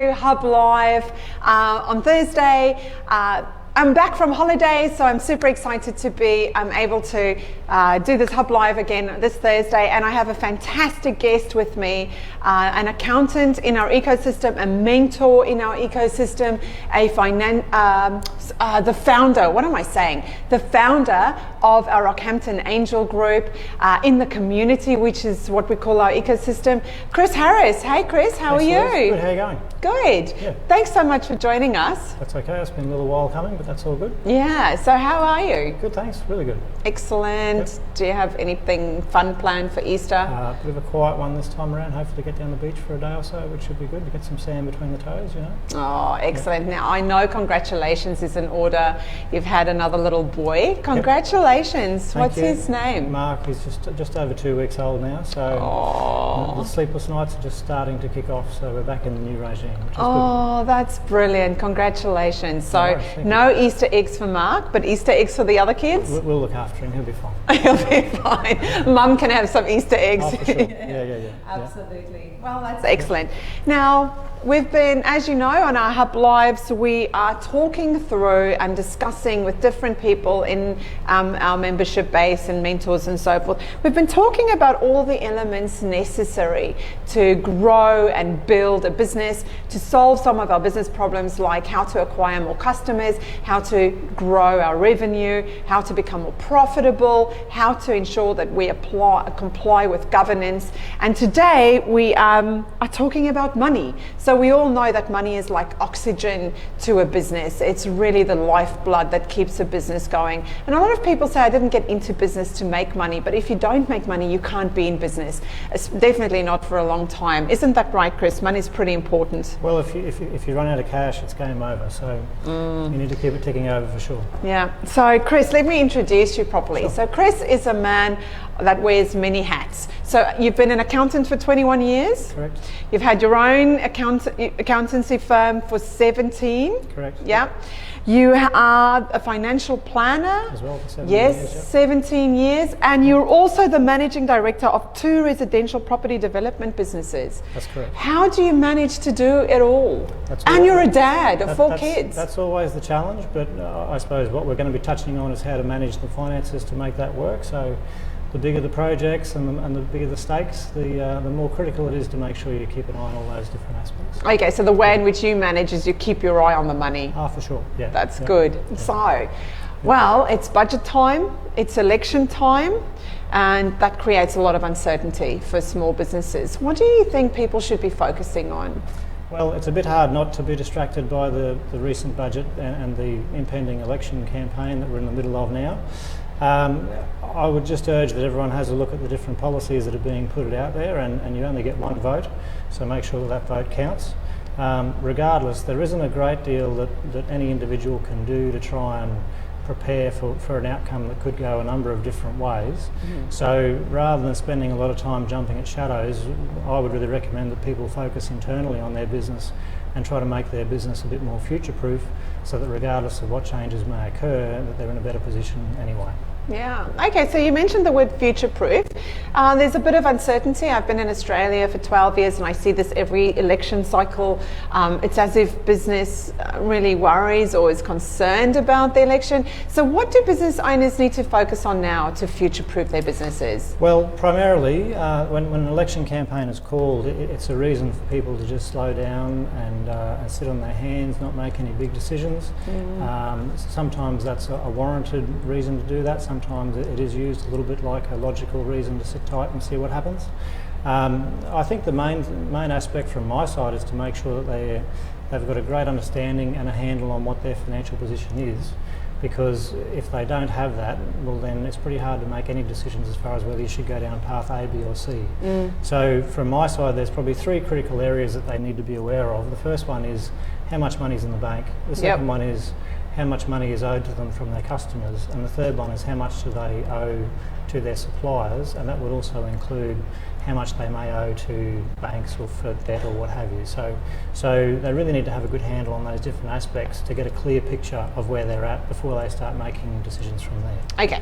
HubLive on Thursday. I'm back from holiday, so I'm super excited to be able to do this HubLive again this Thursday. And I have a fantastic guest with me, an accountant in our ecosystem, a mentor in our ecosystem, the founder, what am I saying? The founder of our Rockhampton Angel Group in the community, which is what we call our ecosystem. Chris Harris. Hey Chris, how are you? Good, how are you going? Good. Yeah. Thanks so much for joining us. That's okay, it's been a little while coming, but that's all good. Yeah, so how are you? Good, thanks, really good. Excellent. Yep. Do you have anything fun planned for Easter? A bit of a quiet one this time around, hopefully get down the beach for a day or so, which should be good, to get some sand between the toes, you know. Oh, excellent. Now, I know congratulations is in order. You've had another little boy. Congratulations. Yep. What's his name? Mark. He's just over 2 weeks old now, so the sleepless nights are just starting to kick off, so we're back in the new regime, which is good. That's brilliant. Congratulations. So, no Easter eggs for Mark, but Easter eggs for the other kids? We'll look after him, he'll be fine. He'll be fine. Mum can have some Easter eggs. Oh, for sure. Yeah. Absolutely. Yeah. Well, that's excellent. Now, we've been, as you know, on our Hub Lives, we are talking through and discussing with different people in our membership base and mentors and so forth. We've been talking about all the elements necessary to grow and build a business, to solve some of our business problems, like how to acquire more customers, how to grow our revenue, how to become more profitable, how to ensure that we comply with governance. And today we are talking about money. So we all know that money is like oxygen to a business. It's really the lifeblood that keeps a business going. And a lot of people say, I didn't get into business to make money, but if you don't make money, you can't be in business. It's definitely not for a long time. Isn't that right, Chris? Money is pretty important. Well, if you run out of cash, it's game over. So you need to keep it ticking over for sure. Yeah. So Chris, let me introduce you properly. Sure. So Chris is a man that wears many hats. So you've been an accountant for 21 years. Correct. You've had your own accountancy firm for 17. Correct. Yeah. You are a financial planner. As well for 17 years. Yep. 17 years. And you're also the managing director of 2 residential property development businesses. That's correct. How do you manage to do it all? You're a dad of 4 kids. That's always the challenge, but I suppose what we're going to be touching on is how to manage the finances to make that work. So the bigger the projects and the bigger the stakes, the more critical it is to make sure you keep an eye on all those different aspects. Okay, so the way in which you manage is you keep your eye on the money. For sure, yeah. That's good. Yeah. So, well, it's budget time, it's election time, and that creates a lot of uncertainty for small businesses. What do you think people should be focusing on? Well, it's a bit hard not to be distracted by the recent budget and the impending election campaign that we're in the middle of now. I would just urge that everyone has a look at the different policies that are being put out there, and you only get one vote, so make sure that vote counts. Regardless, there isn't a great deal that any individual can do to try and prepare for an outcome that could go a number of different ways. So rather than spending a lot of time jumping at shadows, I would really recommend that people focus internally on their business and try to make their business a bit more future-proof, so that regardless of what changes may occur, that they're in a better position anyway. Yeah. Okay, so you mentioned the word future-proof. There's a bit of uncertainty. I've been in Australia for 12 years and I see this every election cycle. It's as if business really worries or is concerned about the election. So what do business owners need to focus on now to future-proof their businesses? Well, primarily, when an election campaign is called, it's a reason for people to just slow down and sit on their hands, not make any big decisions. Sometimes that's a warranted reason to do that. Sometimes it is used a little bit like a logical reason to sit tight and see what happens. I think the main aspect from my side is to make sure that they've got a great understanding and a handle on what their financial position is, because if they don't have that, well then it's pretty hard to make any decisions as far as whether you should go down path A, B or C. So from my side, there's probably 3 critical areas that they need to be aware of. The first one is how much money's in the bank. The second one is how much money is owed to them from their customers, and the third one is how much do they owe to their suppliers, and that would also include how much they may owe to banks or for debt or what have you. So they really need to have a good handle on those different aspects to get a clear picture of where they're at before they start making decisions from there. Okay,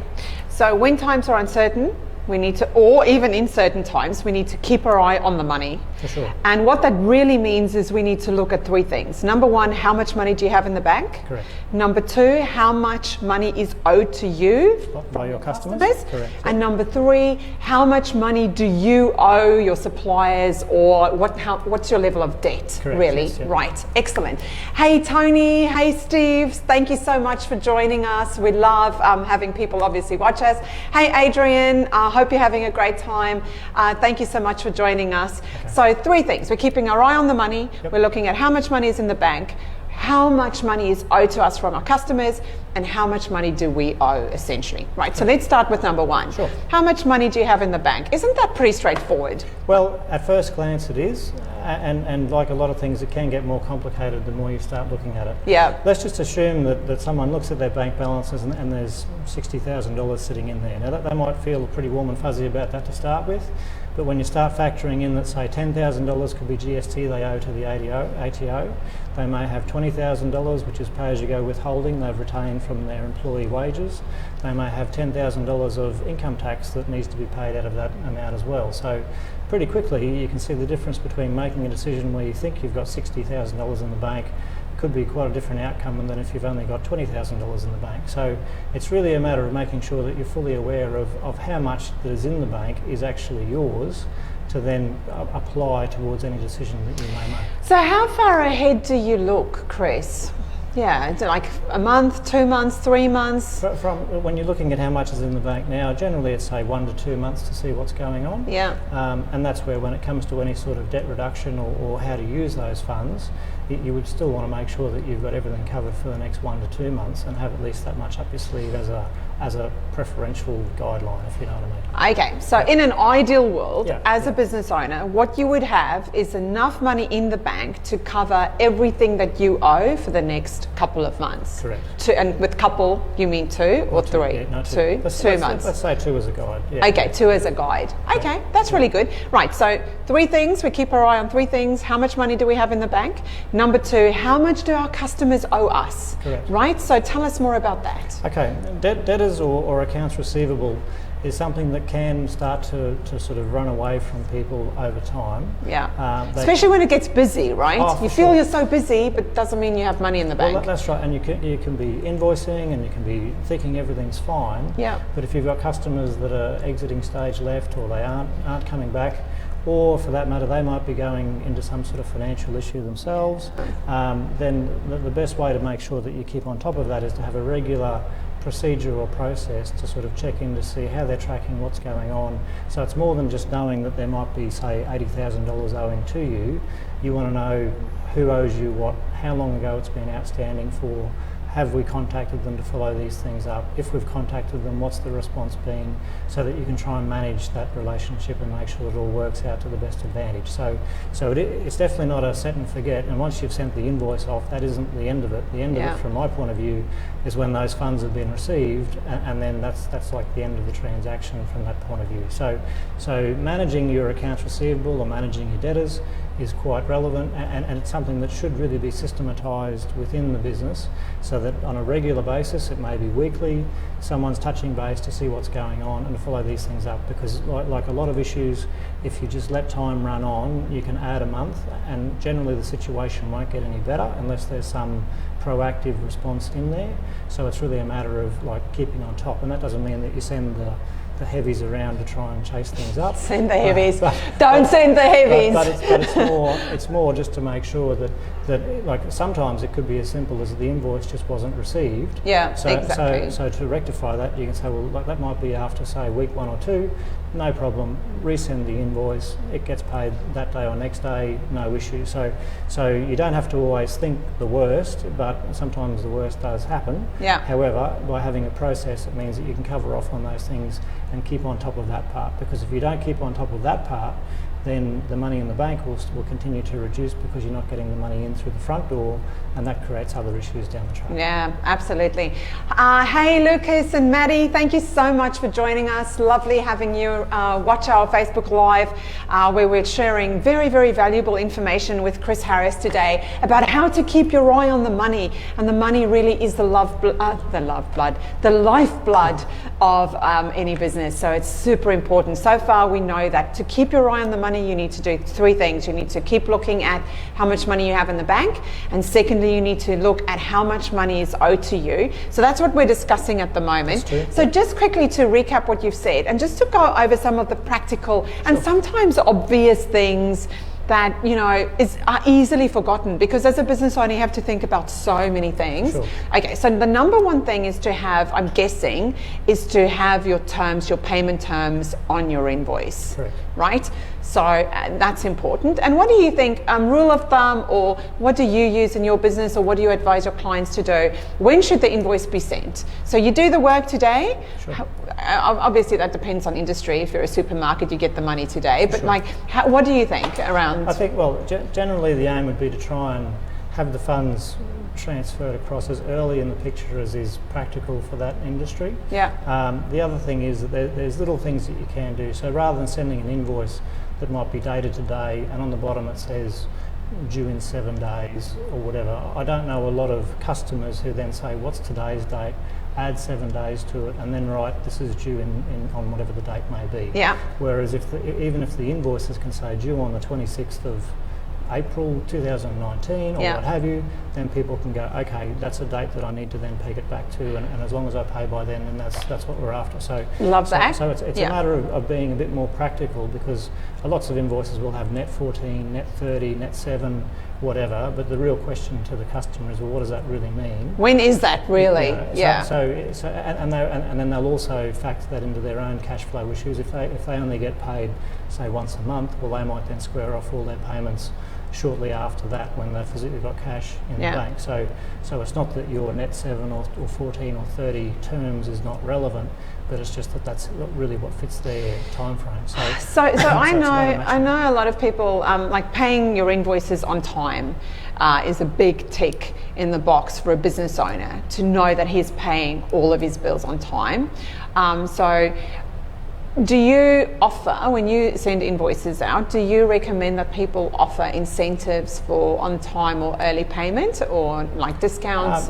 so when times are uncertain, We need to, or even in certain times, we need to keep our eye on the money. For sure. And what that really means is we need to look at 3 things. Number 1, how much money do you have in the bank? Correct. Number 2, how much money is owed to you By your customers? Correct. And number 3, how much money do you owe your suppliers, or what's your level of debt? Correct. Really? Yes, yeah. Right. Excellent. Hey Tony, hey Steve, thank you so much for joining us. We love having people obviously watch us. Hey Adrian, I hope you're having a great time. Thank you so much for joining us. Okay. So 3 things. We're keeping our eye on the money. Yep. We're looking at how much money is in the bank, how much money is owed to us from our customers, and how much money do we owe, essentially. Right, so let's start with number 1. Sure. How much money do you have in the bank? Isn't that pretty straightforward? Well, at first glance it is, and like a lot of things, it can get more complicated the more you start looking at it. Yeah. Let's just assume that someone looks at their bank balances and there's $60,000 sitting in there. Now they might feel pretty warm and fuzzy about that to start with, but when you start factoring in that, say, $10,000 could be GST they owe to the ATO, they may have $20,000, which is pay-as-you-go withholding they've retained from their employee wages. They may have $10,000 of income tax that needs to be paid out of that amount as well. So pretty quickly you can see the difference between making a decision where you think you've got $60,000 in the bank could be quite a different outcome than if you've only got $20,000 in the bank. So it's really a matter of making sure that you're fully aware of how much that is in the bank is actually yours to then apply towards any decision that you may make. So how far ahead do you look, Chris? Yeah, is it like a month, 2 months, 3 months? From when you're looking at how much is in the bank now, generally it's say 1 to 2 months to see what's going on. Yeah. And that's where, when it comes to any sort of debt reduction or how to use those funds, you would still want to make sure that you've got everything covered for the next 1 to 2 months and have at least that much up your sleeve as a preferential guideline, if you know what I mean. Okay, so in an ideal world, Yeah, as yeah. a business owner, what you would have is enough money in the bank to cover everything that you owe for the next couple of months. Correct. And with couple, you mean 2 or 3? Yeah, no, 2. 2 Let's months. Let's say 2 as a guide. Yeah. Okay, 2 as a guide. Okay, that's really good. Right, so 3 things, we keep our eye on 3 things. How much money do we have in the bank? Number 2, how much do our customers owe us? Correct. Right, so tell us more about that. Okay, debtors or accounts receivable is something that can start to sort of run away from people over time. Yeah, especially when it gets busy, right? Oh, you for feel sure. you're so busy, but doesn't mean you have money in the bank. Well, that's right, and you can be invoicing and you can be thinking everything's fine. Yeah. But if you've got customers that are exiting stage left, or they aren't coming back, or for that matter, they might be going into some sort of financial issue themselves, then the best way to make sure that you keep on top of that is to have a regular procedure or process to sort of check in to see how they're tracking, what's going on. So it's more than just knowing that there might be, say, $80,000 owing to you. You want to know who owes you what, how long ago it's been outstanding for, have we contacted them to follow these things up? If we've contacted them, what's the response been? So that you can try and manage that relationship and make sure it all works out to the best advantage. So it's definitely not a set and forget, and once you've sent the invoice off, that isn't the end of it. The end of it, from my point of view, is when those funds have been received, and then that's like the end of the transaction from that point of view. So managing your accounts receivable or managing your debtors is quite relevant, and it's something that should really be systematised within the business, so that on a regular basis, it may be weekly, someone's touching base to see what's going on and to follow these things up, because like a lot of issues, if you just let time run on, you can add a month and generally the situation won't get any better unless there's some proactive response in there. So it's really a matter of like keeping on top, and that doesn't mean that you send the heavies around to try and chase things up. Send the heavies. Don't send the heavies. But it's more just to make sure that like sometimes it could be as simple as the invoice just wasn't received. Yeah, exactly. So to rectify that, you can say, well, like that might be after say week 1 or 2, no problem. Resend the invoice. It gets paid that day or next day, no issue. So you don't have to always think the worst, but sometimes the worst does happen. Yeah. However, by having a process, it means that you can cover off on those things and keep on top of that part, because if you don't keep on top of that part, then the money in the bank will continue to reduce because you're not getting the money in through the front door, and that creates other issues down the track. Yeah, absolutely. Hey, Lucas and Maddie, thank you so much for joining us. Lovely having you watch our Facebook Live, where we're sharing very, very valuable information with Chris Harris today about how to keep your eye on the money. And the money really is the lifeblood of any business. So it's super important. So far, we know that to keep your eye on the money, you need to do three things. You need to keep looking at how much money you have in the bank, and secondly, you need to look at how much money is owed to you. So that's what we're discussing at the moment. So just quickly to recap what you've said, and just to go over some of the practical and sometimes obvious things that are easily forgotten, because as a business owner you have to think about so many things. Okay, so the number one thing is to have, I'm guessing, is to have your terms, your payment terms on your invoice. Right? So that's important. And what do you think, rule of thumb, or what do you use in your business, or what do you advise your clients to do? When should the invoice be sent? So you do the work today. Obviously that depends on industry. If you're a supermarket, you get the money today. But what do you think around? I think, generally the aim would be to try and have the funds transferred across as early in the picture as is practical for that industry. The other thing is that there's little things that you can do. So rather than sending an invoice that might be dated today and on the bottom it says due in 7 days or whatever, I don't know a lot of customers who then say, what's today's date, add 7 days to it, and then write this is due on whatever the date may be. Whereas even if the invoices can say due on the 26th of April 2019 or what have you, then people can go, okay, that's a date that I need to then peg it back to, and as long as I pay by then that's what we're after. So love that. So it's a matter of being a bit more practical, because lots of invoices will have net 14, net 30, net 7, whatever, but the real question to the customer is, well, what does that really mean? When is that really? And then they'll also factor that into their own cash flow issues. If they only get paid, say, once a month, well, they might then square off all their payments shortly after that when they've physically got cash in the bank. So it's not that your net 7 or 14 or 30 terms is not relevant, but it's just that's really what fits their time frame. So I know a lot of people like paying your invoices on time is a big tick in the box for a business owner, to know that he's paying all of his bills on time. Do you offer, when you send invoices out, do you recommend that people offer incentives for on-time or early payment, or like discounts?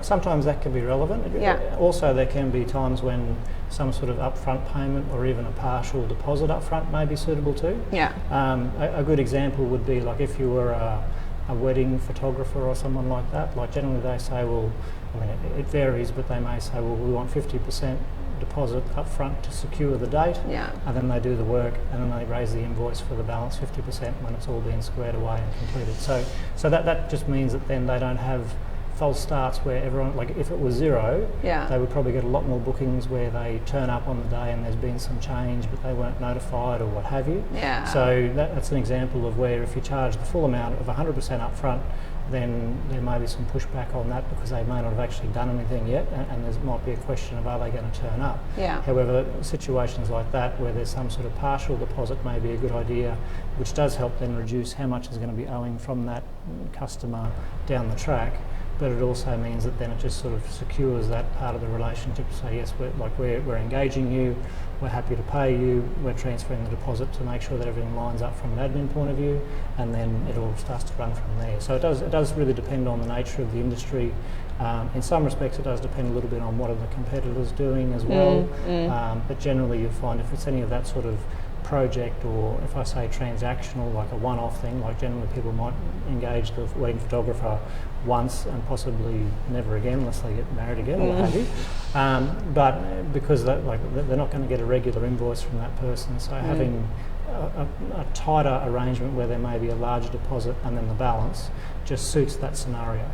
Sometimes that can be relevant. Also, there can be times when some sort of upfront payment or even a partial deposit upfront may be suitable too. A good example would be like if you were a wedding photographer or someone like that. Like generally they say, well, I mean it varies, but they may say, well, we want 50% deposit up front to secure the date, and then they do the work, and then they raise the invoice for the balance 50% when it's all been squared away and completed. So that just means that then they don't have false starts where everyone, like if it was zero, they would probably get a lot more bookings where they turn up on the day and there's been some change but they weren't notified or what have you. So that's an example of where if you charge the full amount of 100% up front, then there may be some pushback on that because they may not have actually done anything yet, and there might be a question of are they going to turn up. However, situations like that where there's some sort of partial deposit may be a good idea, which does help then reduce how much is going to be owing from that customer down the track. But it also means that then it just sort of secures that part of the relationship to say, yes, we're engaging you, we're happy to pay you, we're transferring the deposit to make sure that everything lines up from an admin point of view, and then it all starts to run from there. So it does really depend on the nature of the industry. In some respects it does depend a little bit on what are the competitors doing as well, but generally you'll find if it's any of that sort of project, or if I say transactional, like a one-off thing, like generally people might engage the wedding photographer once and possibly never again unless they get married again or what have you. But because they're not going to get a regular invoice from that person, so having a tighter arrangement where there may be a larger deposit and then the balance just suits that scenario.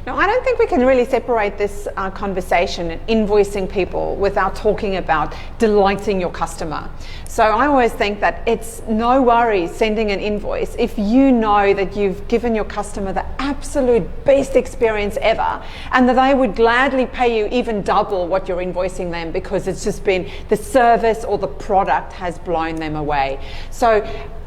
Now, I don't think we can really separate this conversation and invoicing people without talking about delighting your customer. So I always think that it's no worries sending an invoice if you know that you've given your customer the absolute best experience ever, and that they would gladly pay you even double what you're invoicing them because it's just been the service or the product has blown them away. So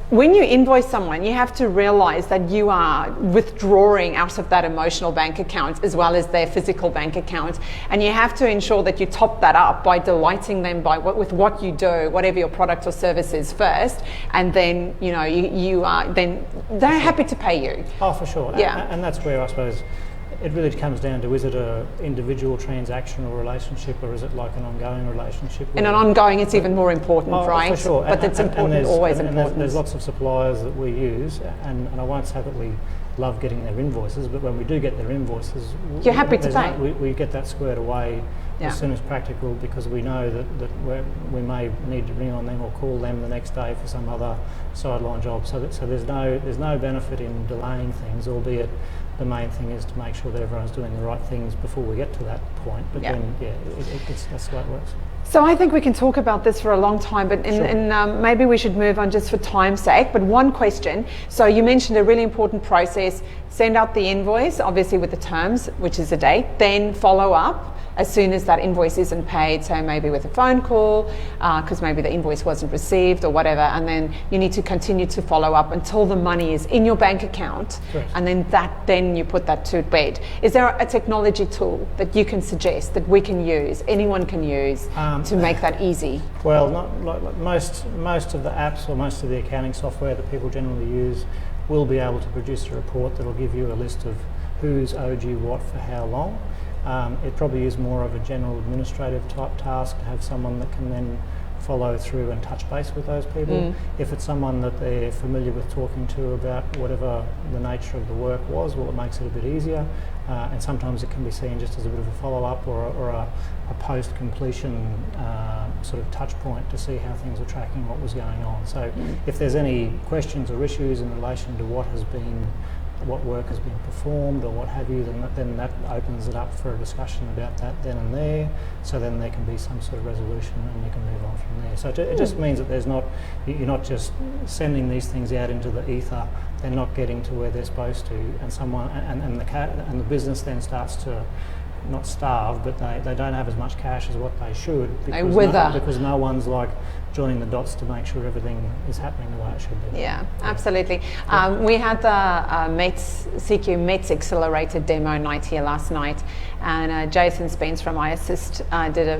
when you invoice someone, you have to realize that you are withdrawing out of that emotional bank account as well as their physical bank account. And you have to ensure that you top that up by delighting them with what you do, whatever your product or service is first. And then, you know, you are, then they're happy to pay you. Oh, for sure. Yeah. And that's where I suppose it really comes down to, is it a individual transactional relationship, or is it like an ongoing relationship? In an ongoing, it's even more important, right? For sure. But it's important, always important. There's lots of suppliers that we use, and I won't say that we love getting their invoices, but when we do get their invoices, you're happy to pay. We get that squared away as soon as practical, because we know that we may need to ring on them or call them the next day for some other sideline job. So there's no benefit in delaying things, albeit the main thing is to make sure that everyone's doing the right things before we get to that point. But then, that's the way it works. So I think we can talk about this for a long time, but maybe we should move on just for time's sake. But one question. So you mentioned a really important process. Send out the invoice, obviously with the terms, which is a date, then follow up as soon as that invoice isn't paid, so maybe with a phone call, because maybe the invoice wasn't received or whatever, and then you need to continue to follow up until the money is in your bank account. Correct. And then you put that to bed. Is there a technology tool that you can suggest that we can use, anyone can use, to make that easy? Well, not like most of the apps or most of the accounting software that people generally use will be able to produce a report that will give you a list of who's owed you what for how long. It probably is more of a general administrative type task to have someone that can then follow through and touch base with those people. If it's someone that they're familiar with talking to about whatever the nature of the work was, well, it makes it a bit easier. And sometimes it can be seen just as a bit of a follow-up or a post-completion sort of touch point to see how things are tracking, what was going on. So if there's any questions or issues in relation to what work has been performed or what have you, then that opens it up for a discussion about that then and there. So then there can be some sort of resolution and you can move on from there. So it just means that you're not just sending these things out into the ether. They're not getting to where they're supposed to, and the business then starts to not starve, but they don't have as much cash as what they should, because no one's like joining the dots to make sure everything is happening the way it should be. Yeah, absolutely. We had the CQ METS Accelerator demo night here last night, and Jason Spence from iAssist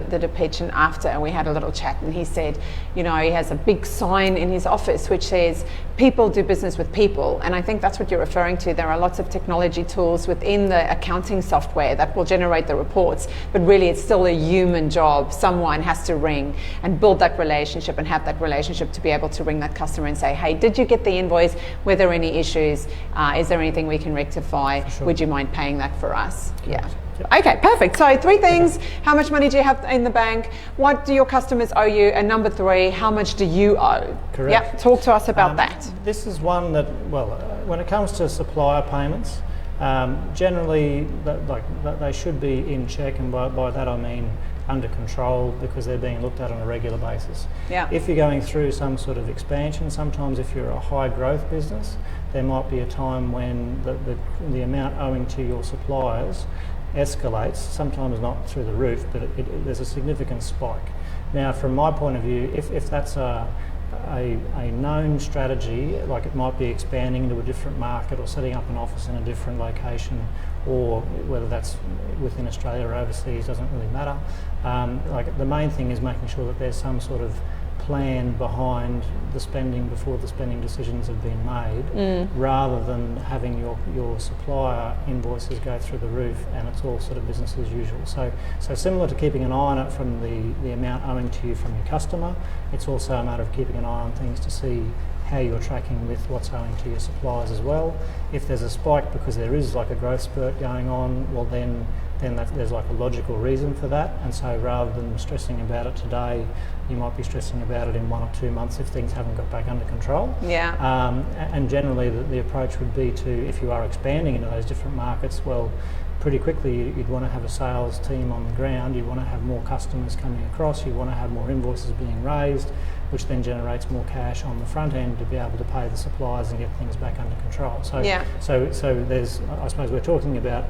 did a pitch, and after, and we had a little chat, and he said, you know, he has a big sign in his office which says, people do business with people, and I think that's what you're referring to. There are lots of technology tools within the accounting software that will generate the reports, but really it's still a human job. Someone has to ring and build that relationship and have that relationship to be able to ring that customer and say, hey, did you get the invoice? Were there any issues? Is there anything we can rectify? Sure. Would you mind paying that for us? Correct. Yeah. Yep. Okay, perfect. So 3 things. How much money do you have in the bank? What do your customers owe you? And number 3, how much do you owe? Correct. Yep. Talk to us about that. This is one that, when it comes to supplier payments, generally they should be in check, and by that I mean under control, because they're being looked at on a regular basis. Yeah. If you're going through some sort of expansion, sometimes if you're a high growth business, there might be a time when the amount owing to your suppliers escalates, sometimes not through the roof, but there's a significant spike. Now, from my point of view, if that's a known strategy, like it might be expanding into a different market or setting up an office in a different location, or whether that's within Australia or overseas, doesn't really matter. Like the main thing is making sure that there's some sort of plan behind the spending before the spending decisions have been made, rather than having your supplier invoices go through the roof and it's all sort of business as usual. So similar to keeping an eye on it from the amount owing to you from your customer, it's also a matter of keeping an eye on things to see how you're tracking with what's owing to your suppliers as well. If there's a spike because there is like a growth spurt going on, well then there's like a logical reason for that, and so rather than stressing about it today, you might be stressing about it in 1 or 2 months if things haven't got back under control. Yeah. And generally the approach would be to, if you are expanding into those different markets, well, pretty quickly you'd want to have a sales team on the ground, you'd want to have more customers coming across, you want to have more invoices being raised, which then generates more cash on the front end to be able to pay the suppliers and get things back under control. So, yeah. so there's, I suppose we're talking about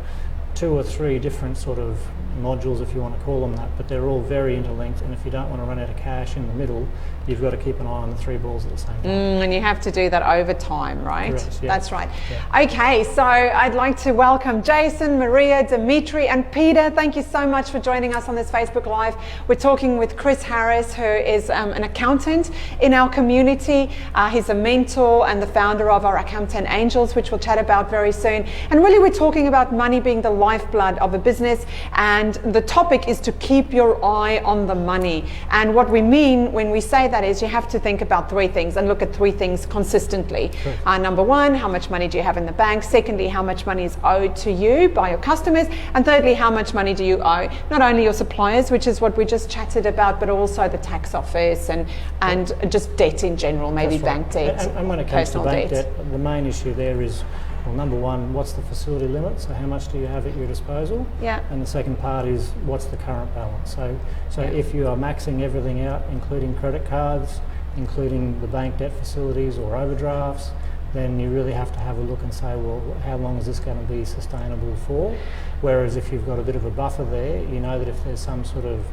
2 or 3 different sort of modules, if you want to call them that, but they're all very interlinked, and if you don't want to run out of cash in the middle, you've got to keep an eye on the 3 balls at the same time. And you have to do that over time, right? Correct, yeah. That's right. Yeah. Okay, so I'd like to welcome Jason, Maria, Dimitri and Peter. Thank you so much for joining us on this Facebook Live. We're talking with Chris Harris, who is an accountant in our community. He's a mentor and the founder of our Rockhampton Angels, which we'll chat about very soon. And really we're talking about money being the lifeblood of a business, and the topic is to keep your eye on the money. And what we mean when we say that is you have to think about 3 things and look at 3 things consistently. Sure. Number 1, how much money do you have in the bank? Secondly, how much money is owed to you by your customers? And thirdly, how much money do you owe not only your suppliers, which is what we just chatted about, but also the tax office and just debt in general, maybe bank debt. And when it comes to bank debt, the main issue there is, well, number 1, what's the facility limit? So how much do you have at your disposal? Yeah. And the second part is, what's the current balance? So if you are maxing everything out, including credit cards, including the bank debt facilities or overdrafts, then you really have to have a look and say, well, how long is this going to be sustainable for? Whereas if you've got a bit of a buffer there, you know that if there's some sort of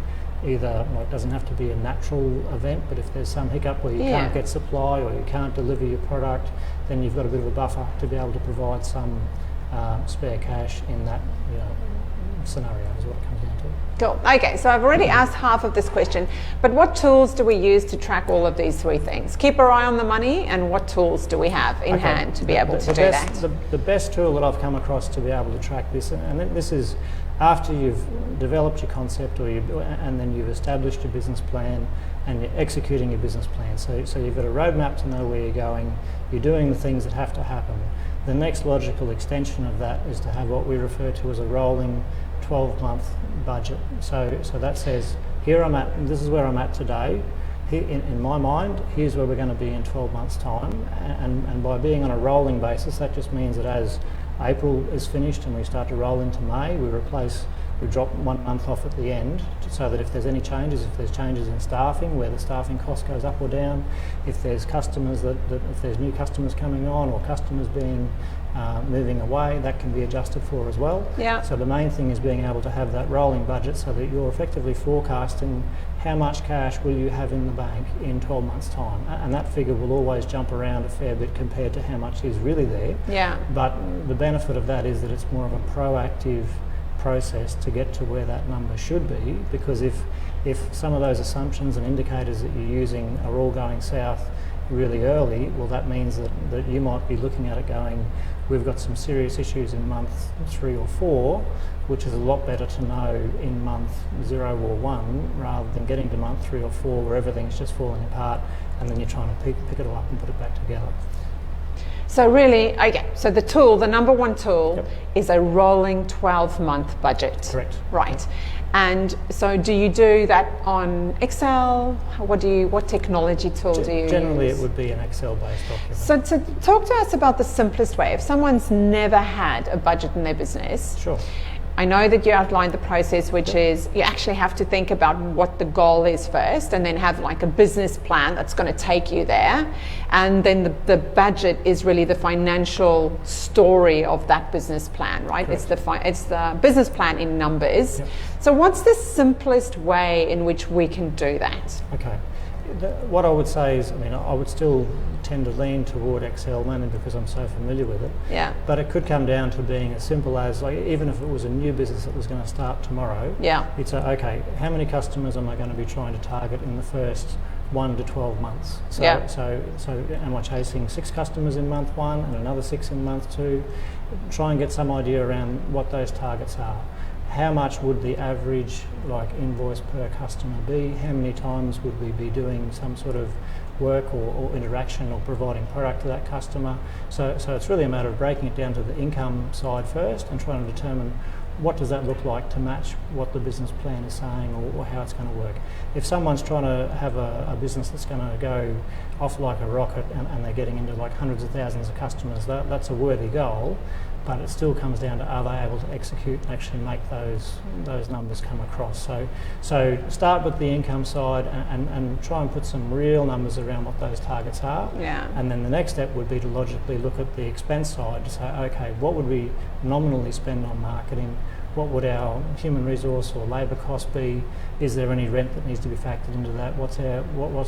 either, well, it doesn't have to be a natural event, but if there's some hiccup where you can't get supply or you can't deliver your product, then you've got a bit of a buffer to be able to provide some spare cash in that scenario is what it comes down to. Cool. Okay, so I've already asked half of this question, but what tools do we use to track all of these 3 things? Keep our eye on the money, and what tools do we have in hand to be able to do that? The best tool that I've come across to be able to track this, and this is after you've developed your concept and then you've established your business plan and you're executing your business plan. So you've got a roadmap to know where you're going, you're doing the things that have to happen. The next logical extension of that is to have what we refer to as a rolling 12-month budget. So that says, here I'm at, this is where I'm at today. Here, in my mind, here's where we're going to be in 12 months' time. And by being on a rolling basis, that just means that as April is finished and we start to roll into May, we drop 1 month off at the end, so that if there's any changes, if there's changes in staffing, where the staffing cost goes up or down, if there's customers if there's new customers coming on or customers being moving away, that can be adjusted for as well. Yeah. So the main thing is being able to have that rolling budget so that you're effectively forecasting how much cash will you have in the bank in 12 months' time. And that figure will always jump around a fair bit compared to how much is really there. Yeah. But the benefit of that is that it's more of a proactive process to get to where that number should be, because if some of those assumptions and indicators that you're using are all going south really early, well, that means that you might be looking at it going, we've got some serious issues in month 3 or 4, which is a lot better to know in month 0 or 1 rather than getting to month 3 or 4 where everything's just falling apart and then you're trying to pick it all up and put it back together. So really, okay, so the number 1 tool is a rolling 12-month budget. Correct. Right. Yep. And so do you do that on Excel? What technology tool do you Generally use? it would be an Excel-based document. So to talk to us about the simplest way, if someone's never had a budget in their business, Sure. I know that you outlined the process, which is you actually have to think about what the goal is first and then have like a business plan that's going to take you there. And then the budget is really the financial story of that business plan, right? It's the business plan in numbers. Yep. So what's the simplest way in which we can do that? Okay. What I would say is, I would still tend to lean toward Excel mainly because I'm so familiar with it. Yeah. But it could come down to being as simple as, like, even if it was a new business that was going to start tomorrow, it's okay, how many customers am I going to be trying to target in the first 1 to 12 months? So am I chasing 6 customers in month 1 and another 6 in month 2? Try and get some idea around what those targets are. How much would the average invoice per customer be? How many times would we be doing some sort of work or interaction or providing product to that customer? So it's really a matter of breaking it down to the income side first and trying to determine what does that look like to match what the business plan is saying or how it's going to work. If someone's trying to have a business that's going to go off like a rocket and they're getting into like hundreds of thousands of customers, that's a worthy goal. but it still comes down to are they able to execute and actually make those numbers come across. So start with the income side and try and put some real numbers around what those targets are. Yeah. And then the next step would be to logically look at the expense side to say, okay, what would we nominally spend on marketing? What would our human resource or labour cost be? Is there any rent that needs to be factored into that? What's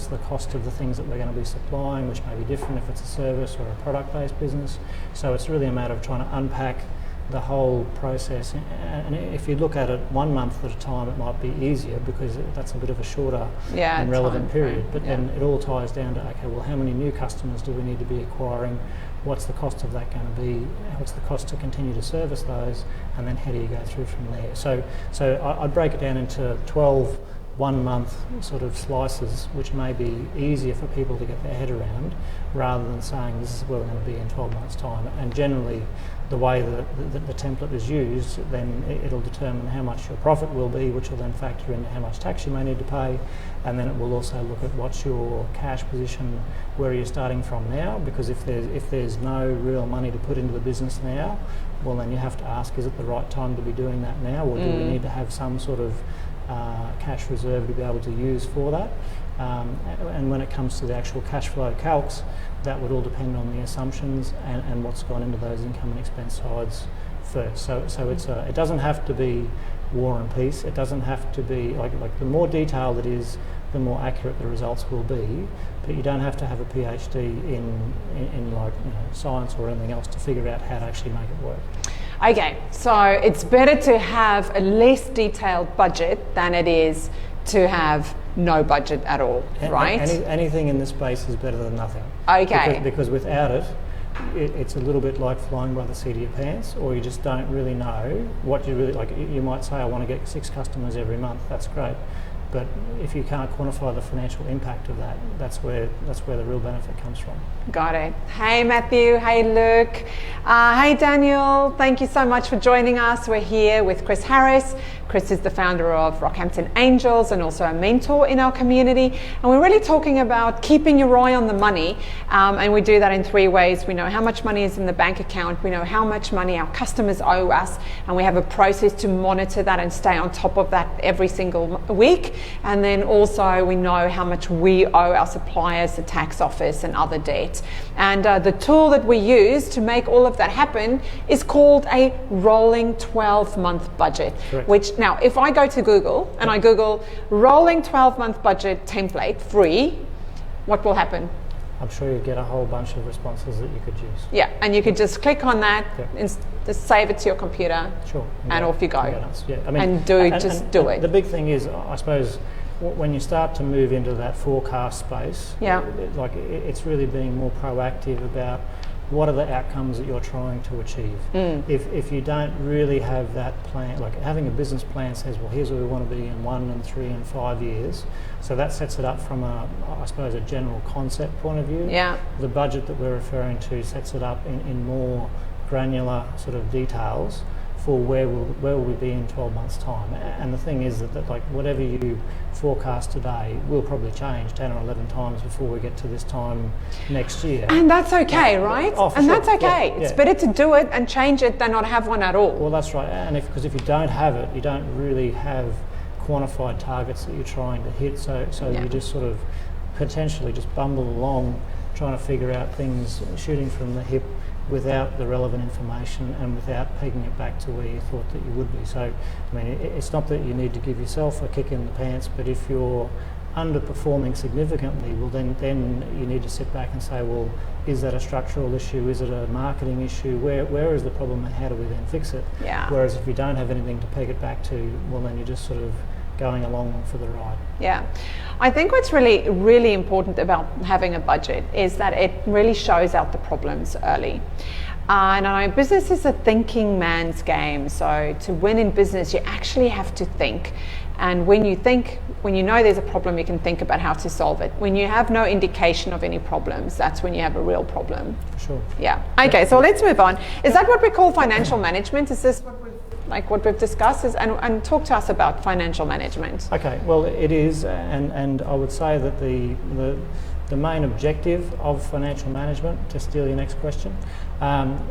the cost of the things that we're going to be supplying, which may be different if it's a service or a product-based business? So it's really a matter of trying to unpack the whole process. And if you look at it 1 month at a time, it might be easier because that's a bit of a shorter and relevant period. But then it all ties down to, okay, well, how many new customers do we need to be acquiring? What's the cost of that going to be? What's the cost to continue to service those? And then how do you go through from there? So I'd break it down into 12 1-month sort of slices, which may be easier for people to get their head around, rather than saying this is where we're going to be in 12 months' time. And generally, the way that the template is used, then it'll determine how much your profit will be, which will then factor into how much tax you may need to pay, and then it will also look at what's your cash position, where you're starting from now, because if there's no real money to put into the business now, well then you have to ask, is it the right time to be doing that now, or do we need to have some sort of cash reserve to be able to use for that? And when it comes to the actual cash flow calcs, that would all depend on the assumptions and what's gone into those income and expense sides first. So it doesn't have to be war and peace. It doesn't have to be like the more detailed it is, the more accurate the results will be. But you don't have to have a PhD in like science or anything else to figure out how to actually make it work. Okay, so it's better to have a less detailed budget than it is to have no budget at all, right? Anything in this space is better than nothing. Okay. Because without it, it's a little bit like flying by the seat of your pants, or you just don't really know what you really like. You might say, I want to get 6 customers every month. That's great. But if you can't quantify the financial impact of that, that's where the real benefit comes from. Got it. Hey Matthew, hey Luke, hey Daniel, thank you so much for joining us. We're here with Chris Harris. Chris is the founder of Rockhampton Angels and also a mentor in our community. And we're really talking about keeping your eye on the money. And we do that in 3 ways. We know how much money is in the bank account. We know how much money our customers owe us. And we have a process to monitor that and stay on top of that every single week. And then also we know how much we owe our suppliers, the tax office and other debt. And the tool that we use to make all of that happen is called a rolling 12-month budget. Correct. Which now, if I go to Google and I Google rolling 12-month budget template free, what will happen? I'm sure you get a whole bunch of responses that you could use. Yeah, and you could just click on that, Yep. just save it to your computer, Sure. and off you go. Yeah, I mean, And do it. The big thing is, I suppose, when you start to move into that forecast space, it's really being more proactive about what are the outcomes that you're trying to achieve. If you don't really have that plan, like having a business plan says, well, here's where we want to be in 1 and 3 and 5 years. So that sets it up from a general concept point of view. Yeah. The budget that we're referring to sets it up in more granular sort of details for where will we be in 12 months' time. And the thing is that like whatever you forecast today will probably change 10 or 11 times before we get to this time next year. And that's okay, right? Oh, for and sure. that's okay. Yeah. It's better to do it and change it than not have one at all. Well, that's right. And because if you don't have it, you don't really have quantified targets that you're trying to hit. So you just sort of potentially just bumble along trying to figure out things, shooting from the hip, without the relevant information and without pegging it back to where you thought that you would be. So, I mean, it's not that you need to give yourself a kick in the pants, but if you're underperforming significantly, well then you need to sit back and say, well, is that a structural issue? Is it a marketing issue? Where is the problem and how do we then fix it? Yeah. Whereas if you don't have anything to peg it back to, well then you're just sort of going along for the ride. Yeah. I think what's really, really important about having a budget is that it really shows out the problems early. And I know business is a thinking man's game. So to win in business, you actually have to think. And when you know there's a problem, you can think about how to solve it. When you have no indication of any problems, that's when you have a real problem. For sure. Yeah. Okay, so let's move on. Is that what we call financial management? Is this what we've discussed? And talk to us about financial management. Okay, well it is, and I would say that the the main objective of financial management, to steal your next question,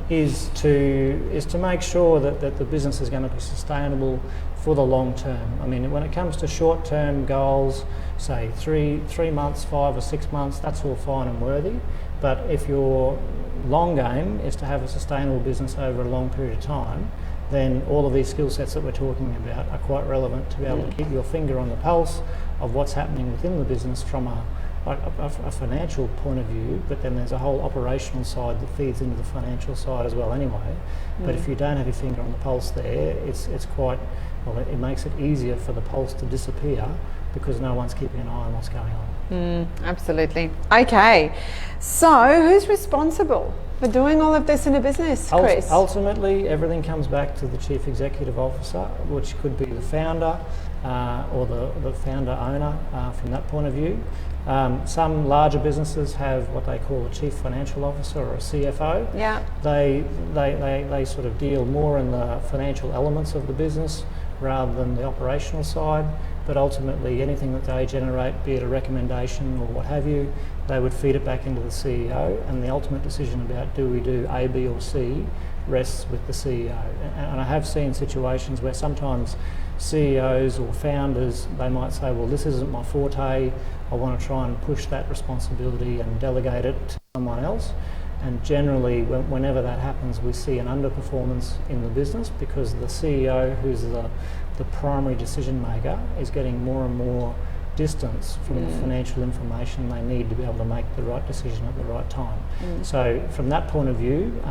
is to make sure that the business is going to be sustainable for the long term. I mean, when it comes to short-term goals, say 3 months, 5 or 6 months, that's all fine and worthy. But if your long game is to have a sustainable business over a long period of time, then all of these skill sets that we're talking about are quite relevant to be able to keep your finger on the pulse of what's happening within the business from a financial point of view, but then there's a whole operational side that feeds into the financial side as well anyway. But if you don't have your finger on the pulse there, it's quite, well, it makes it easier for the pulse to disappear because no one's keeping an eye on what's going on. Absolutely. Okay, so who's responsible for doing all of this in a business, Chris? Ultimately, everything comes back to the Chief Executive Officer, which could be the founder or the founder owner from that point of view. Some larger businesses have what they call a Chief Financial Officer or a CFO. Yeah. They sort of deal more in the financial elements of the business rather than the operational side. But ultimately, anything that they generate, be it a recommendation or what have you, they would feed it back into the CEO, and the ultimate decision about do we do A, B or C rests with the CEO. And I have seen situations where sometimes CEOs or founders, they might say, well, this isn't my forte, I want to try and push that responsibility and delegate it to someone else. And generally, whenever that happens, we see an underperformance in the business because the CEO, who's the primary decision maker, is getting more and more distance from the financial information they need to be able to make the right decision at the right time. So from that point of view,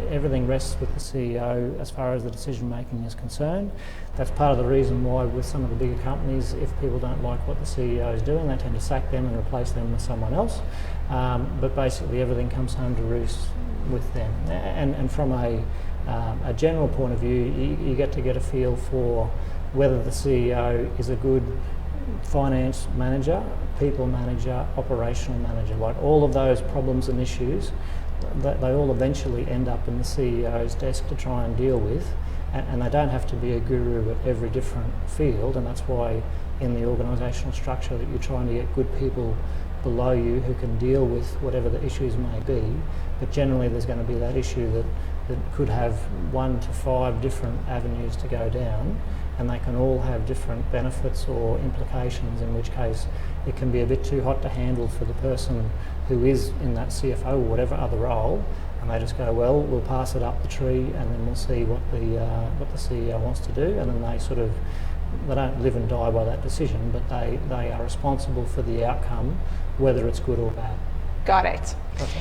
everything rests with the CEO as far as the decision making is concerned. That's part of the reason why with some of the bigger companies, if people don't like what the CEO is doing, they tend to sack them and replace them with someone else. But basically everything comes home to roost with them. And from a general point of view, you get a feel for whether the CEO is a good finance manager, people manager, operational manager. Like all of those problems and issues, they all eventually end up in the CEO's desk to try and deal with, and they don't have to be a guru at every different field, and that's why in the organisational structure that you're trying to get good people below you who can deal with whatever the issues may be. But generally there's going to be that issue that could have 1 to 5 different avenues to go down, and they can all have different benefits or implications, in which case it can be a bit too hot to handle for the person who is in that CFO or whatever other role, and they just go, well, we'll pass it up the tree and then we'll see what the CEO wants to do, and then they don't live and die by that decision, but they are responsible for the outcome, whether it's good or bad. Got it. Okay.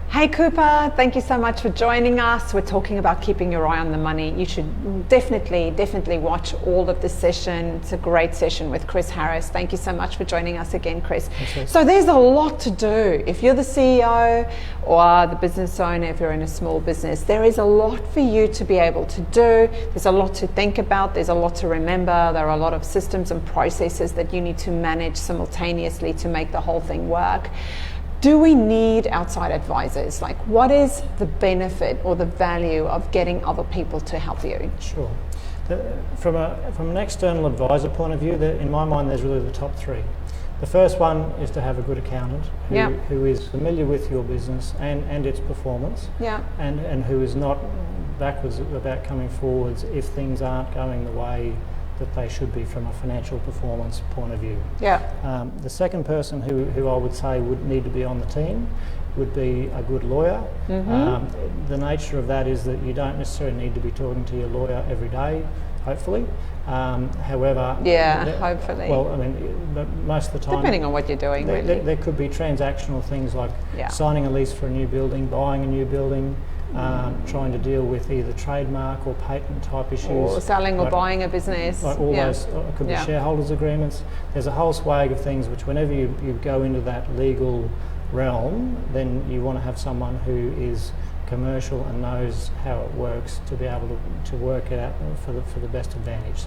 Hey Cooper, thank you so much for joining us. We're talking about keeping your eye on the money. You should definitely watch all of this session. It's a great session with Chris Harris. Thank you so much for joining us again, Chris. Thanks. So there's a lot to do. If you're the CEO or the business owner, if you're in a small business, there is a lot for you to be able to do. There's a lot to think about. There's a lot to remember. There are a lot of systems and processes that you need to manage simultaneously to make the whole thing work. Do we need outside advisors? Like, what is the benefit or the value of getting other people to help you? Sure. From an external advisor point of view, in my mind, there's really the top 3. The first one is to have a good accountant who is familiar with your business and its performance, and who is not backwards about coming forwards if things aren't going the way that they should be from a financial performance point of view. The second person who I would say would need to be on the team would be a good lawyer. The nature of that is that you don't necessarily need to be talking to your lawyer every day, hopefully. However, hopefully. Well, I mean, most of the time, depending on what you're doing, really. There could be transactional things like signing a lease for a new building, buying a new building, trying to deal with either trademark or patent type issues, or selling or buying a business. Like all those could be shareholders agreements. There's a whole swag of things which, whenever you go into that legal realm, then you want to have someone who is commercial and knows how it works to be able to work it out for the best advantage.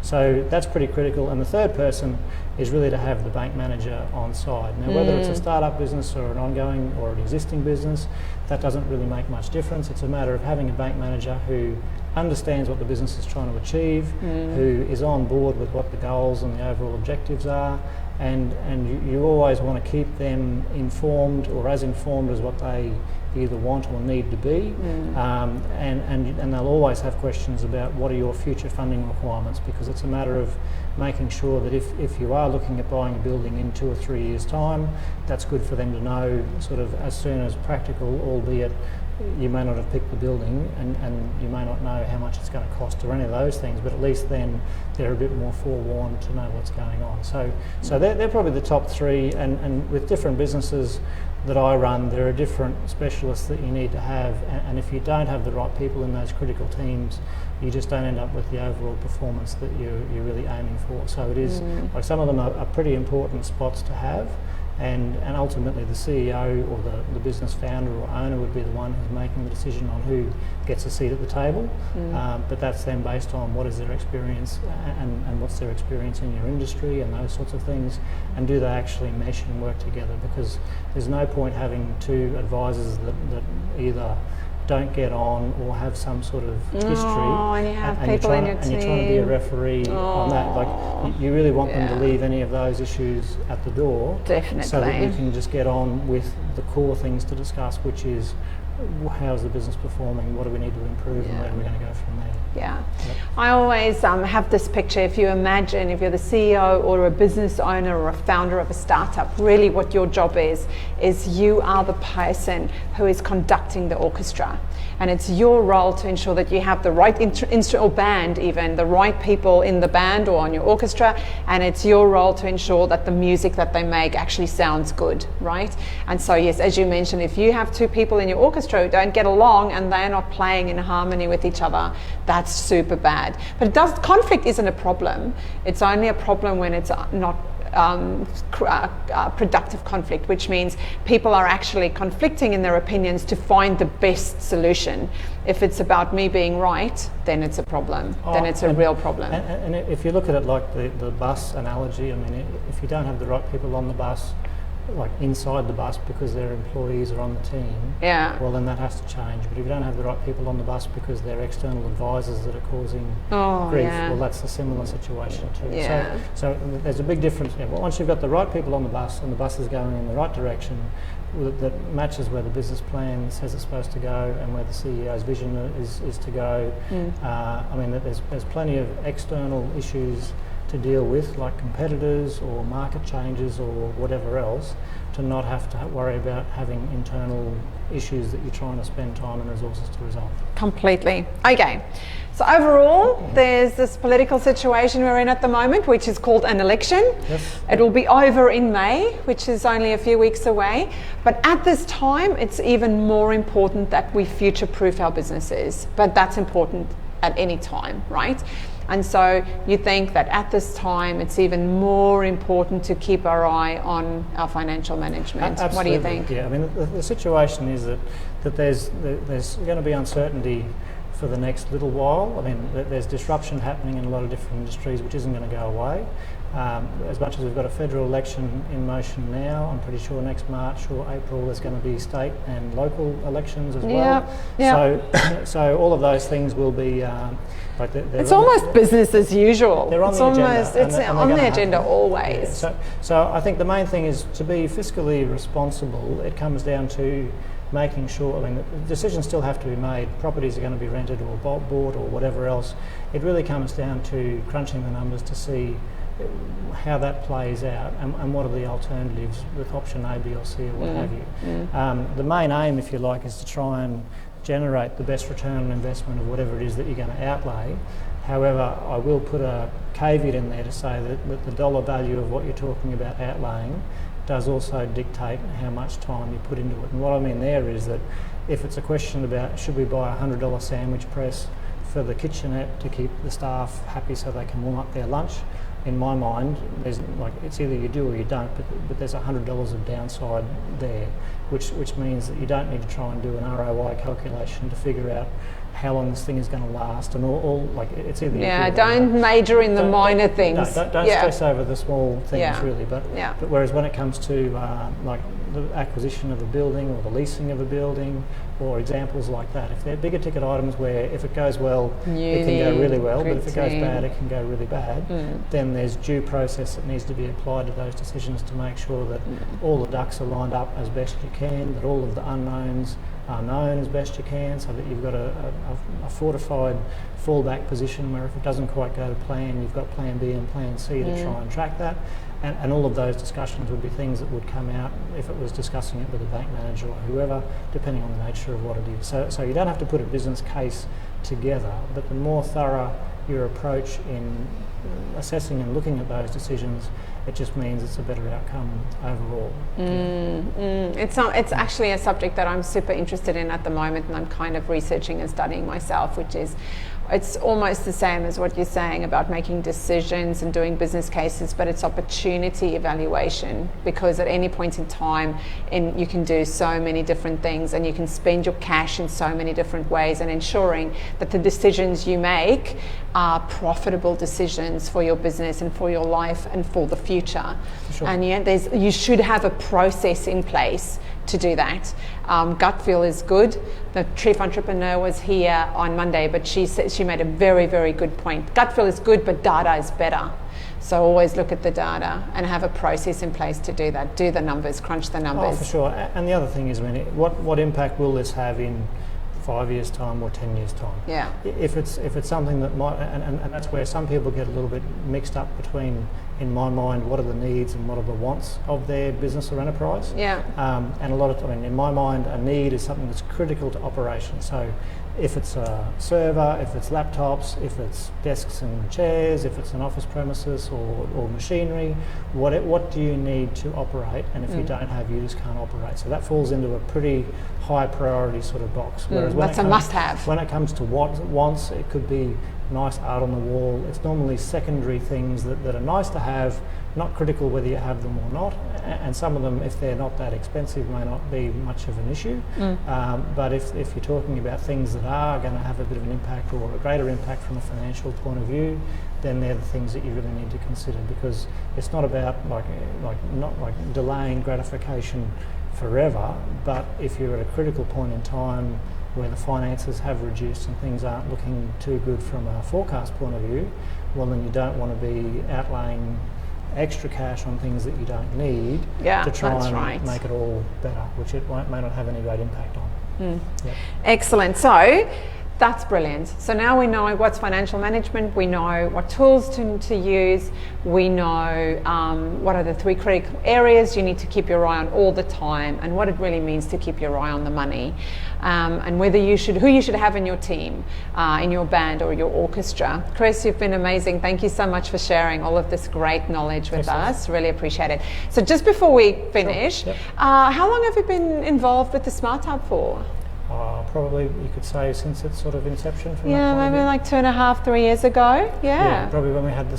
So that's pretty critical. And the third person is really to have the bank manager on side. Now, whether it's a startup business or an ongoing or an existing business, that doesn't really make much difference. It's a matter of having a bank manager who understands what the business is trying to achieve, who is on board with what the goals and the overall objectives are, and you always want to keep them informed, or as informed as what they either want or need to be, and they'll always have questions about what are your future funding requirements, because it's a matter of making sure that if you are looking at buying a building in 2 or 3 years' time, that's good for them to know sort of as soon as practical, albeit you may not have picked the building and you may not know how much it's going to cost or any of those things, but at least then they're a bit more forewarned to know what's going on. So they're probably the top 3, and with different businesses that I run, there are different specialists that you need to have, and if you don't have the right people in those critical teams, you just don't end up with the overall performance that you're really aiming for. So it is, like, some of them are pretty important spots to have, and ultimately the CEO or the business founder or owner would be the one who's making the decision on who gets a seat at the table, but that's then based on what is their experience and what's their experience in your industry and those sorts of things, and do they actually mesh and work together, because there's no point having 2 advisors that either don't get on or have some sort of history, and you have people in your team, and you're trying to be a referee on that. Like, you really want them to leave any of those issues at the door, definitely, so that you can just get on with the core things to discuss, which is how's the business performing, what do we need to improve, and where are we going to go from there. Yeah. Yep. I always have this picture. If you imagine, if you're the CEO or a business owner or a founder of a startup, really what your job is you are the person who is conducting the orchestra. And it's your role to ensure that you have the right instrument or band, even the right people in the band or on your orchestra, and it's your role to ensure that the music that they make actually sounds good, right? And so yes, as you mentioned, if you have 2 people in your orchestra who don't get along and they're not playing in harmony with each other, that's super bad. But conflict isn't a problem. It's only a problem when it's not productive conflict, which means people are actually conflicting in their opinions to find the best solution. If it's about me being right, then it's a problem. Then it's a real problem. And if you look at it like the bus analogy, I mean, if you don't have the right people on the bus, like inside the bus because their employees are on the team, well then that has to change. But if you don't have the right people on the bus because they're external advisors that are causing grief, well that's a similar situation too. So there's a big difference. Well, once you've got the right people on the bus and the bus is going in the right direction that matches where the business plan says it's supposed to go and where the CEO's vision is to go, I mean there's plenty of external issues to deal with, like competitors or market changes or whatever else, to not have to worry about having internal issues that you're trying to spend time and resources to resolve. Completely. Okay. So overall, there's this political situation we're in at the moment, which is called an election. Yes. It will be over in May, which is only a few weeks away. But at this time, it's even more important that we future-proof our businesses. But that's important at any time, right? And so you think that at this time it's even more important to keep our eye on our financial management. Absolutely. What do you think? Yeah, I mean the situation is that there's going to be uncertainty for the next little while. I mean there's disruption happening in a lot of different industries which isn't going to go away. As much as we've got a federal election in motion now, I'm pretty sure next March or April there's going to be state and local elections as well. So all of those things will be it's almost business as usual. They're on the agenda. It's on the agenda always. Yeah. So I think the main thing is to be fiscally responsible. It comes down to making sure, I mean, the decisions still have to be made. Properties are going to be rented or bought or whatever else. It really comes down to crunching the numbers to see how that plays out and what are the alternatives with option A, B or C or what have you. The main aim, if you like, is to try and generate the best return on investment of whatever it is that you're going to outlay. However, I will put a caveat in there to say that the dollar value of what you're talking about outlaying does also dictate how much time you put into it. And what I mean there is that if it's a question about should we buy a $100 sandwich press for the kitchenette to keep the staff happy so they can warm up their lunch, in my mind, there's it's either you do or you don't, but there's $100 of downside there, which means that you don't need to try and do an ROI calculation to figure out how long this thing is going to last, and all it's either don't major in the minor things. Don't stress over the small things really, but whereas when it comes to like the acquisition of a building or the leasing of a building, or examples like that. If they're bigger ticket items where if it goes well, it can go really well, but if it goes bad, it can go really bad, then there's due process that needs to be applied to those decisions to make sure that all the ducks are lined up as best you can, that all of the unknowns are known as best you can, so that you've got a fortified fallback position where if it doesn't quite go to plan, you've got plan B and plan C to try and track that. And all of those discussions would be things that would come out if it was discussing it with a bank manager or whoever, depending on the nature of what it is. So you don't have to put a business case together, but the more thorough your approach in assessing and looking at those decisions, it just means it's a better outcome overall. It's actually a subject that I'm super interested in at the moment, and I'm kind of researching and studying myself, which is, it's almost the same as what you're saying about making decisions and doing business cases, but it's opportunity evaluation, because at any point in time you can do so many different things, and you can spend your cash in so many different ways, and ensuring that the decisions you make are profitable decisions for your business and for your life and for the future. Sure. And you should have a process in place to do that. Gut feel is good. The chief entrepreneur was here on Monday, but she said, she made a very, very good point. Gut feel is good, but data is better. So always look at the data and have a process in place to do that. Do the numbers, crunch the numbers. Oh, for sure. And the other thing is, I mean, what impact will this have in 5 years' time or 10 years' time? Yeah. If it's something that might, and that's where some people get a little bit mixed up between, in my mind, what are the needs and what are the wants of their business or enterprise. Yeah. And a lot of, I mean, in my mind, a need is something that's critical to operation. So if it's a server, if it's laptops, if it's desks and chairs, if it's an office premises or machinery, what do you need to operate? And if you don't have, you just can't operate. So that falls into a pretty high priority sort of box. Whereas that's a must-have. When it comes to wants, it could be nice art on the wall. It's normally secondary things that are nice to have, not critical whether you have them or not. And some of them, if they're not that expensive, may not be much of an issue. But if you're talking about things that are going to have a bit of an impact or a greater impact from a financial point of view, then they're the things that you really need to consider, because it's not about not delaying gratification forever, but if you're at a critical point in time where the finances have reduced and things aren't looking too good from a forecast point of view, well, then you don't want to be outlaying extra cash on things that you don't need to try and make it all better, which it may not have any great impact on. Excellent. So that's brilliant. So now we know what's financial management, we know what tools to use, we know what are the 3 critical areas you need to keep your eye on all the time, and what it really means to keep your eye on the money, and who you should have in your team, in your band or your orchestra. Chris, you've been amazing. Thank you so much for sharing all of this great knowledge with us. Really appreciate it. So just before we finish, how long have you been involved with the Smart Hub for? Probably you could say since its sort of inception. From maybe like 2.5, 3 years ago. Yeah, probably when we had the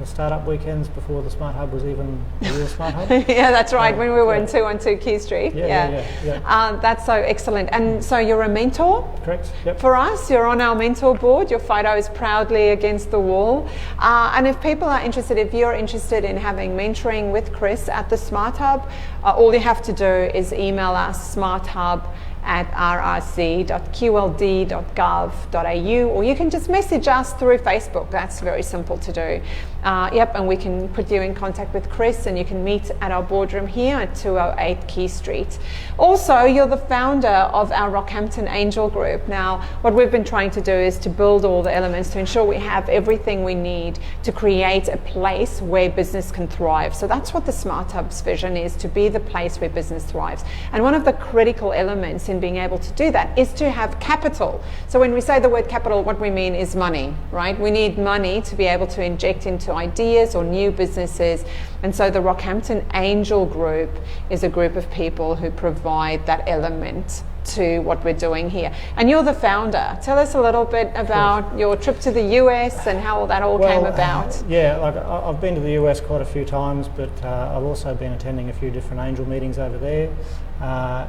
startup weekends before the Smart Hub was even a real Smart Hub. Yeah, that's right, when we were in 212 Key Street. That's so excellent. And so you're a mentor? Correct, yep. For us, you're on our mentor board. Your photo is proudly against the wall. And if people are interested, if you're interested in having mentoring with Chris at the Smart Hub, all you have to do is email us, smarthub@rrc.qld.gov.au, or you can just message us through Facebook. That's very simple to do. And we can put you in contact with Chris, and you can meet at our boardroom here at 208 Key Street. Also, you're the founder of our Rockhampton Angel Group. Now, what we've been trying to do is to build all the elements to ensure we have everything we need to create a place where business can thrive. So that's what the Smart Hub's vision is, to be the place where business thrives. And one of the critical elements in being able to do that is to have capital. So when we say the word capital, what we mean is money, right? We need money to be able to inject into ideas or new businesses. And so the Rockhampton Angel Group is a group of people who provide that element to what we're doing here. And you're the founder. Tell us a little bit about your trip to the US and how that all came about. I've been to the US quite a few times, but I've also been attending a few different angel meetings over there.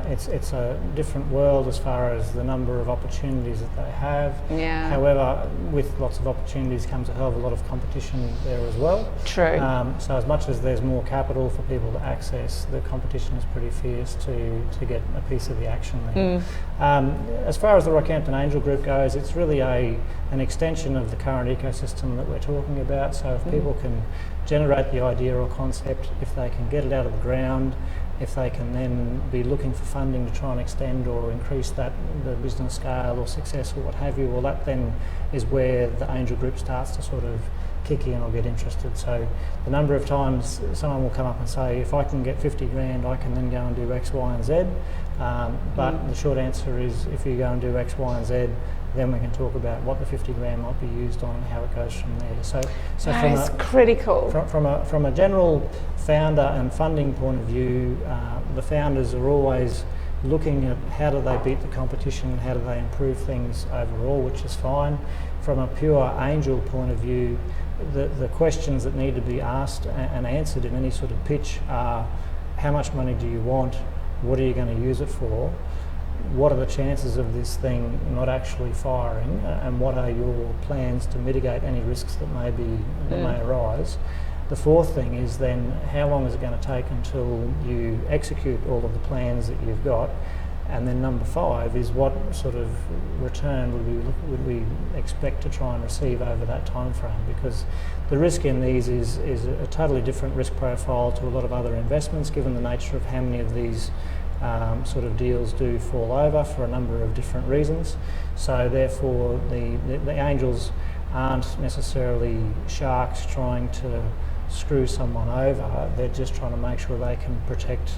It's a different world as far as the number of opportunities that they have. Yeah. However, with lots of opportunities comes a hell of a lot of competition there as well. True. So as much as there's more capital for people to access, the competition is pretty fierce to get a piece of the action there. As far as the Rockhampton Angel Group goes, it's really an extension of the current ecosystem that we're talking about. So if people can generate the idea or concept, if they can get it out of the ground, if they can then be looking for funding to try and extend or increase the business scale or success or what have you, well, that then is where the Angel Group starts to sort of kick in or get interested. So the number of times someone will come up and say, if I can get 50 grand, I can then go and do X, Y and Z. But the short answer is, if you go and do X, Y and Z, then we can talk about what the 50 grand might be used on and how it goes from there. So that is critical. From a general founder and funding point of view, the founders are always looking at how do they beat the competition and how do they improve things overall, which is fine. From a pure angel point of view, the questions that need to be asked and answered in any sort of pitch are, how much money do you want? What are you going to use it for? What are the chances of this thing not actually firing, and what are your plans to mitigate any risks that may arise? The fourth thing is then, how long is it going to take until you execute all of the plans that you've got? And then number 5 is, what sort of return would we expect to try and receive over that time frame? Because the risk in these is a totally different risk profile to a lot of other investments, given the nature of how many of these sort of deals do fall over for a number of different reasons. So therefore the angels aren't necessarily sharks trying to screw someone over. They're just trying to make sure they can protect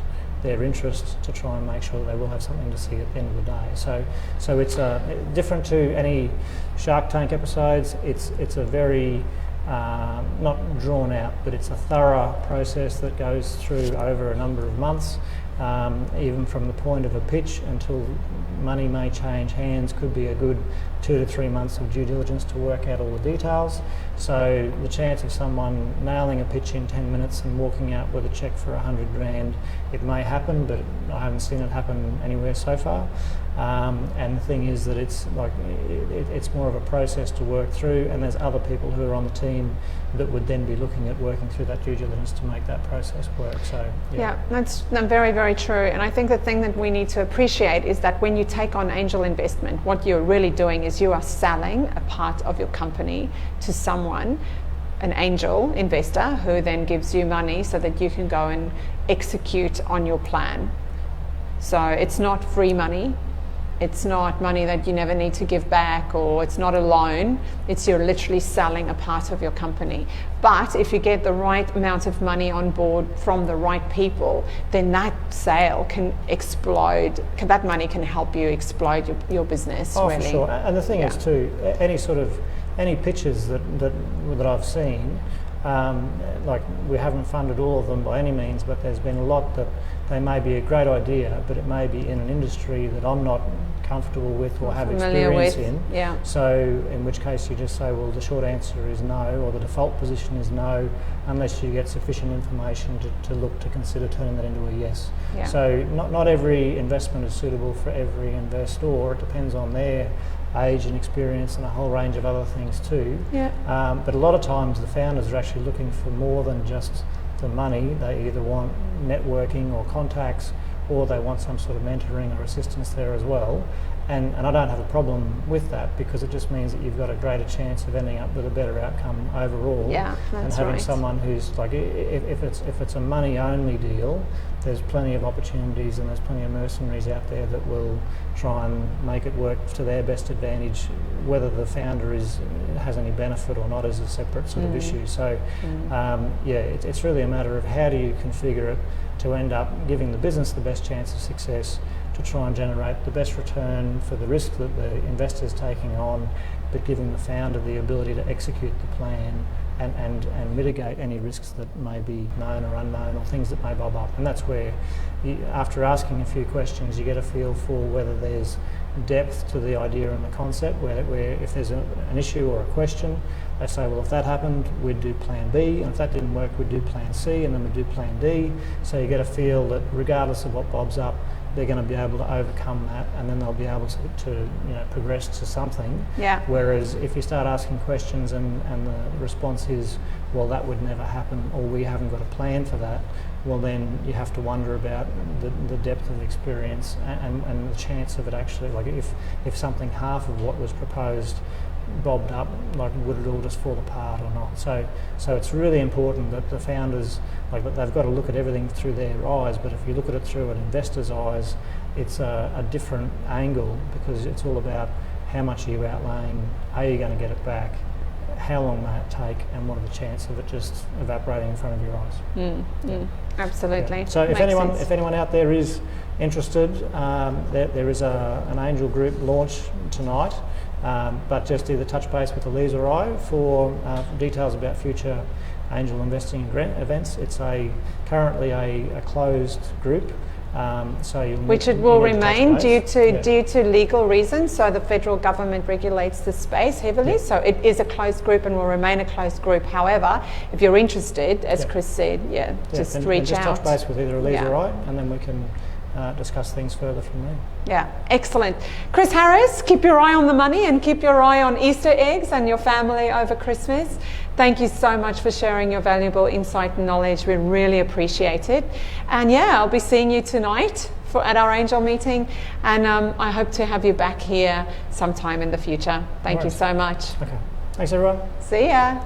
their interests, to try and make sure that they will have something to see at the end of the day. So it's different to any Shark Tank episodes. It's a very not drawn out, but it's a thorough process that goes through over a number of months. Even from the point of a pitch until money may change hands, could be a good 2 to 3 months of due diligence to work out all the details. So the chance of someone nailing a pitch in 10 minutes and walking out with a cheque for 100 grand, it may happen, but I haven't seen it happen anywhere so far. And the thing is that it's more of a process to work through, and there's other people who are on the team that would then be looking at working through that due diligence to make that process work. So yeah, that's very, very true. And I think the thing that we need to appreciate is that when you take on angel investment, what you're really doing is you are selling a part of your company to someone, an angel investor, who then gives you money so that you can go and execute on your plan. So it's not free money. It's not money that you never need to give back, or it's not a loan. It's you're literally selling a part of your company. But if you get the right amount of money on board from the right people, then that sale can explode. That money can help you explode your business. Oh, really. for sure. And the thing is too, any pitches that I've seen, like, we haven't funded all of them by any means, but there's been a lot that they may be a great idea, but it may be in an industry that I'm not comfortable with or have experience in. Yeah. So in which case you just say, well, the short answer is no, or the default position is no, unless you get sufficient information to look to consider turning that into a yes. Yeah. So not every investment is suitable for every investor. It depends on their age and experience and a whole range of other things too. Yeah. But a lot of times the founders are actually looking for more than just the money. They either want networking or contacts, or they want some sort of mentoring or assistance there as well. And I don't have a problem with that, because it just means that you've got a greater chance of ending up with a better outcome overall. Yeah, that's and having right. someone who's like, if it's a money only deal, there's plenty of opportunities and there's plenty of mercenaries out there that will try and make it work to their best advantage. Whether the founder has any benefit or not is a separate sort of issue. So it's really a matter of how do you configure it to end up giving the business the best chance of success, to try and generate the best return for the risk that the investor's taking on, but giving the founder the ability to execute the plan and mitigate any risks that may be known or unknown, or things that may bob up. And that's where, after asking a few questions, you get a feel for whether there's depth to the idea and the concept, where if there's an issue or a question, they say, well, if that happened, we'd do plan B, and if that didn't work, we'd do plan C, and then we'd do plan D. So you get a feel that regardless of what bobs up, they're going to be able to overcome that, and then they'll be able to progress to something. Yeah. Whereas if you start asking questions and the response is, well, that would never happen, or we haven't got a plan for that, well, then you have to wonder about the depth of experience and the chance of it actually, like if something half of what was proposed bobbed up, like would it all just fall apart or not? So it's really important that the founders, like, they've got to look at everything through their eyes, but if you look at it through an investor's eyes, it's a different angle, because it's all about how much are you outlaying, are you going to get it back, how long may it take, and what are the chances of it just evaporating in front of your eyes. Absolutely. Yeah. So if anyone out there is interested, there is an Angel Group launch tonight, but just either touch base with Elize or I for details about future angel investing events. It's currently a closed group. Which it will remain due to legal reasons. So the federal government regulates the space heavily. So it is a closed group and will remain a closed group. However, if you're interested, as Chris said, just reach out. Just touch base with either Elize or I, and then we can discuss things further from there. Yeah, excellent. Chris Harris, keep your eye on the money and keep your eye on Easter eggs and your family over Christmas. Thank you so much for sharing your valuable insight and knowledge. We really appreciate it. And I'll be seeing you tonight at our angel meeting, and I hope to have you back here sometime in the future. Thank you so much. Okay. Thanks, everyone. See ya.